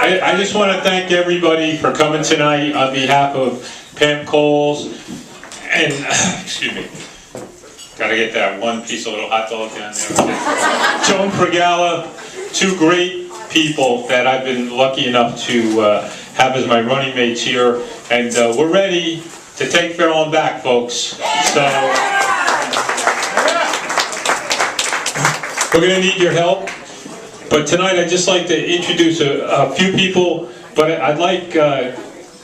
I just want to thank everybody for coming tonight on behalf of Pam Coles and, excuse me, gotta get that one piece of little hot dog down there. Joan Fragala, two great people that I've been lucky enough to have as my running mates here, and we're ready to take Fairlawn back, folks. So we're going to need your help. But tonight I'd just like to introduce a few people, but I'd like,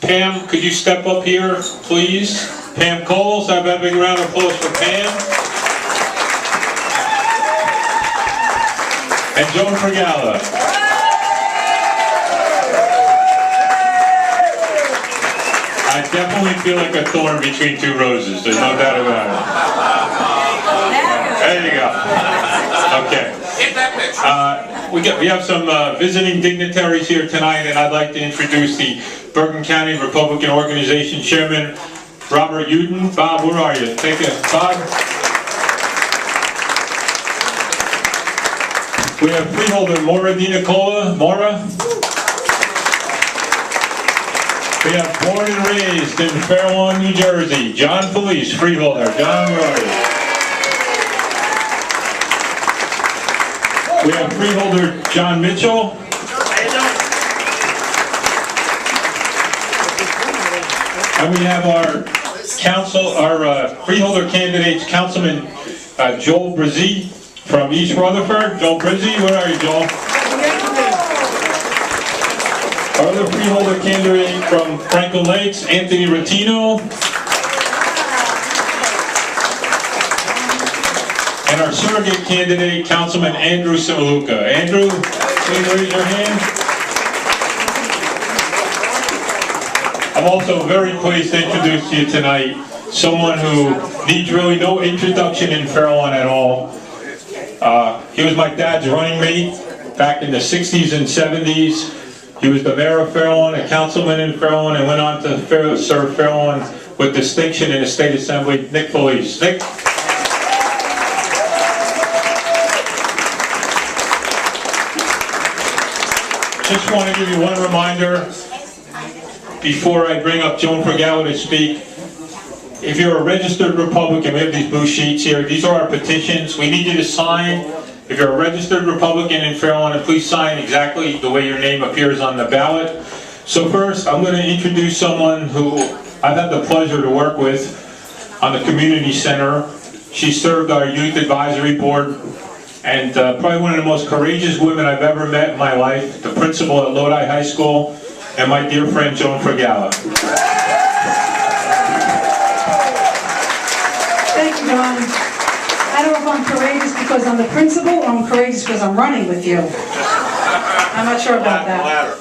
Pam, could you step up here, please? Pam Coles, have a big round of applause for Pam. And Joan Fragala. I definitely feel like a thorn between two roses, there's no doubt about it. There you go. Okay. We have some visiting dignitaries here tonight, and I'd like to introduce the Bergen County Republican Organization Chairman, Robert Yudin. Bob, where are you? Take it, Bob. We have freeholder Maura Di Nicola. Maura. We have born and raised in Fairlawn, New Jersey, John Felice, freeholder. John, where are you? We have freeholder John Mitchell. And we have our freeholder candidates, Councilman Joel Brizzi from East Rutherford. Joel Brizzi, where are you, Joel? Our other freeholder candidate from Franklin Lakes, Anthony Rattino. And our surrogate candidate, Councilman Andrew Simaluka. Andrew, please raise your hand. I'm also very pleased to introduce to you tonight someone who needs really no introduction in Fairlawn at all. He was my dad's running mate back in the 60s and 70s. He was the mayor of Fairlawn, a councilman in Fairlawn, and went on to serve Fairlawn with distinction in the state assembly. Nick Felice. Nick. Just want to give you one reminder before I bring up Joan Fragala to speak. If you're a registered Republican, we have these blue sheets here. These are our petitions. We need you to sign. If you're a registered Republican in Fairlawn, please sign exactly the way your name appears on the ballot. So first, I'm going to introduce someone who I've had the pleasure to work with on the community center. She served our youth advisory board, and probably one of the most courageous women I've ever met in my life, the principal at Lodi High School, and my dear friend Joan Fragala. Thank you, John. I don't know if I'm courageous because I'm the principal, or I'm courageous because I'm running with you. I'm not sure about that.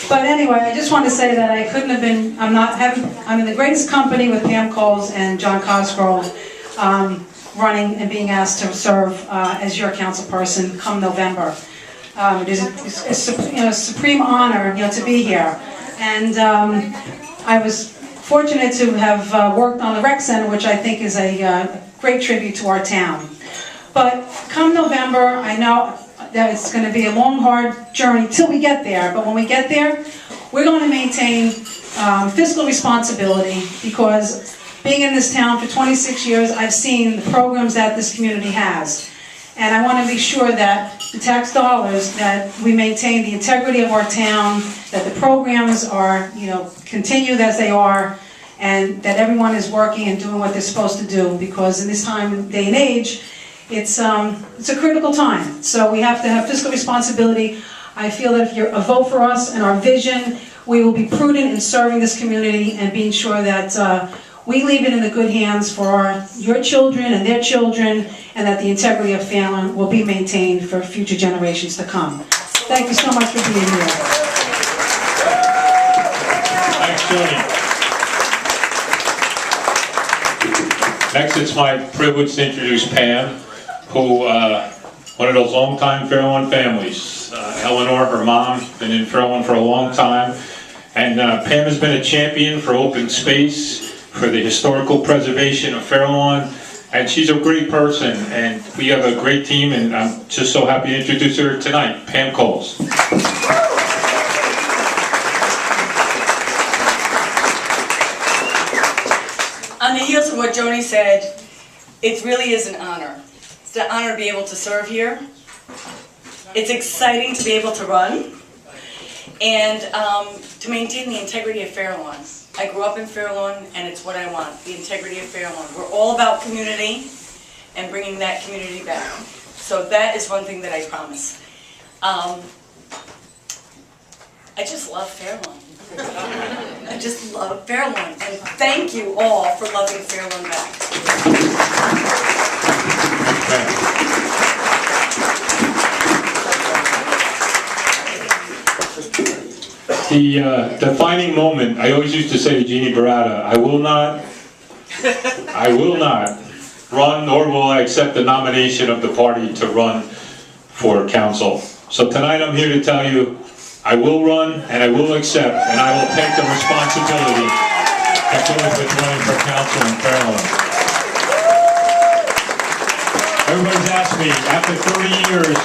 But anyway, I just want to say that I couldn't have been, I'm in the greatest company with Pam Coles and John Cosgrove, running and being asked to serve as your council person come November. It is a supreme honor, to be here. And I was fortunate to have worked on the rec center, which I think is a great tribute to our town. But come November, I know that it's going to be a long, hard journey till we get there. But when we get there, we're going to maintain fiscal responsibility, because being in this town for 26 years, I've seen the programs that this community has. And I want to be sure that the tax dollars, that we maintain the integrity of our town, that the programs are, continued as they are, and that everyone is working and doing what they're supposed to do, because in this day and age, it's a critical time. So we have to have fiscal responsibility. I feel that if you're a vote for us and our vision, we will be prudent in serving this community and being sure that we leave it in the good hands for your children and their children, and that the integrity of Fairlawn will be maintained for future generations to come. Thank you so much for being here. Thanks, Joan. Next, it's my privilege to introduce Pam, who, one of those long-time Fairlawn families. Eleanor, her mom, been in Fairlawn for a long time. And Pam has been a champion for open space, for the historical preservation of Fairlawn. And she's a great person, and we have a great team, and I'm just so happy to introduce her tonight, Pam Coles. what Joni said, it really is an honor. It's an honor to be able to serve here. It's exciting to be able to run and to maintain the integrity of Fair Lawn. I grew up in Fair Lawn and it's what I want, the integrity of Fair Lawn. We're all about community and bringing that community back. So that is one thing that I promise. I just love Fair Lawn. I just love Fair Lawn, and thank you all for loving Fair Lawn back. The defining moment, I always used to say to Jeanne Baratta, I will not run, nor will I accept the nomination of the party to run for council. So tonight I'm here to tell you, I will run and I will accept and I will take the responsibility that goes with running for council in Fair Lawn. Everybody's asked me, after 30 years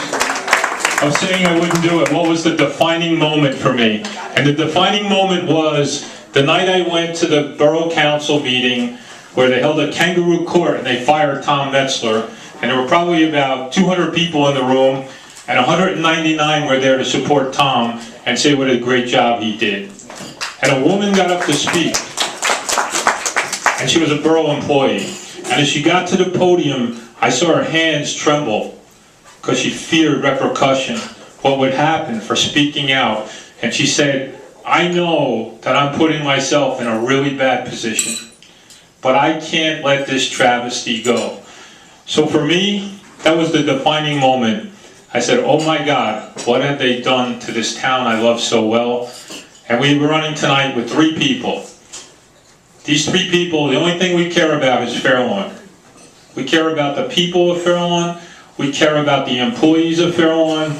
of saying I wouldn't do it, what was the defining moment for me? And the defining moment was the night I went to the borough council meeting where they held a kangaroo court and they fired Tom Metzler, and there were probably about 200 people in the room, and 199 were there to support Tom and say what a great job he did. And a woman got up to speak, and she was a borough employee. And as she got to the podium, I saw her hands tremble because she feared repercussion, what would happen for speaking out. And she said, I know that I'm putting myself in a really bad position, but I can't let this travesty go. So for me, that was the defining moment. I said, oh my God, what have they done to this town I love so well? And we were running tonight with 3 people. These 3 people, the only thing we care about is Fair Lawn. We care about the people of Fair Lawn. We care about the employees of Fair Lawn.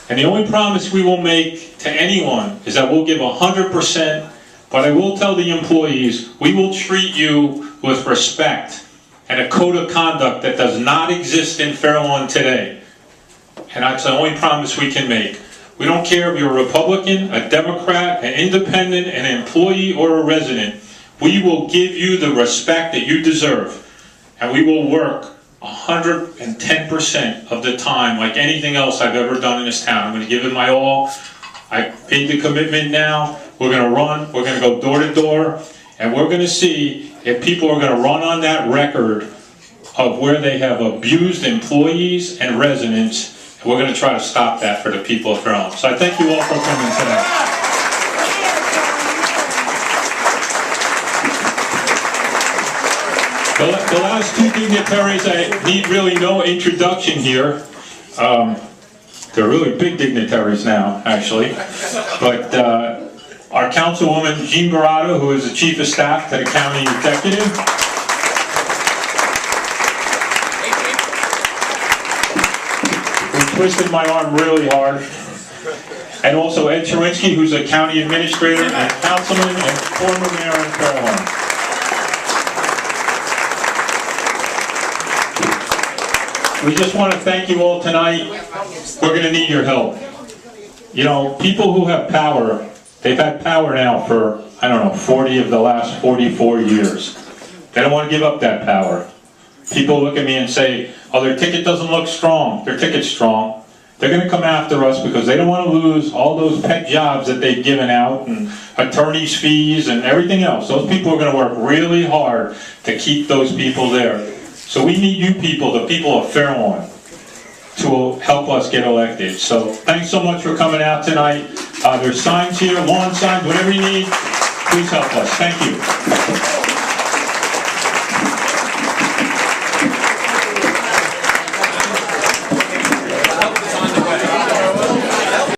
And the only promise we will make to anyone is that we'll give 100%, but I will tell the employees, we will treat you with respect and a code of conduct that does not exist in Fair Lawn today. And that's the only promise we can make. We don't care if you're a Republican, a Democrat, an independent, an employee, or a resident. We will give you the respect that you deserve. And we will work 110% of the time, like anything else I've ever done in this town. I'm going to give it my all. I made the commitment now. We're going to run. We're going to go door to door. And we're going to see if people are going to run on that record of where they have abused employees and residents. And we're going to try to stop that for the people of Fair Lawn. So I thank you all for coming tonight. The last 2 dignitaries, I need really no introduction here. They're really big dignitaries now, actually. But our Councilwoman, Jeanne Baratta, who is the Chief of Staff to the County Executive. Who twisted my arm really hard. And also Ed Trawinski, who's a County Administrator and Councilman and former Mayor in Fair Lawn. We just want to thank you all tonight. We're going to need your help. You know, people who have power, they've had power now for, I don't know, 40 of the last 44 years. They don't want to give up that power. People look at me and say, oh, their ticket doesn't look strong. Their ticket's strong. They're going to come after us because they don't want to lose all those pet jobs that they've given out and attorney's fees and everything else. Those people are going to work really hard to keep those people there. So we need you people, the people of Fair Lawn, to help us get elected. So thanks so much for coming out tonight. There's signs here, lawn signs, whatever you need, please help us. Thank you.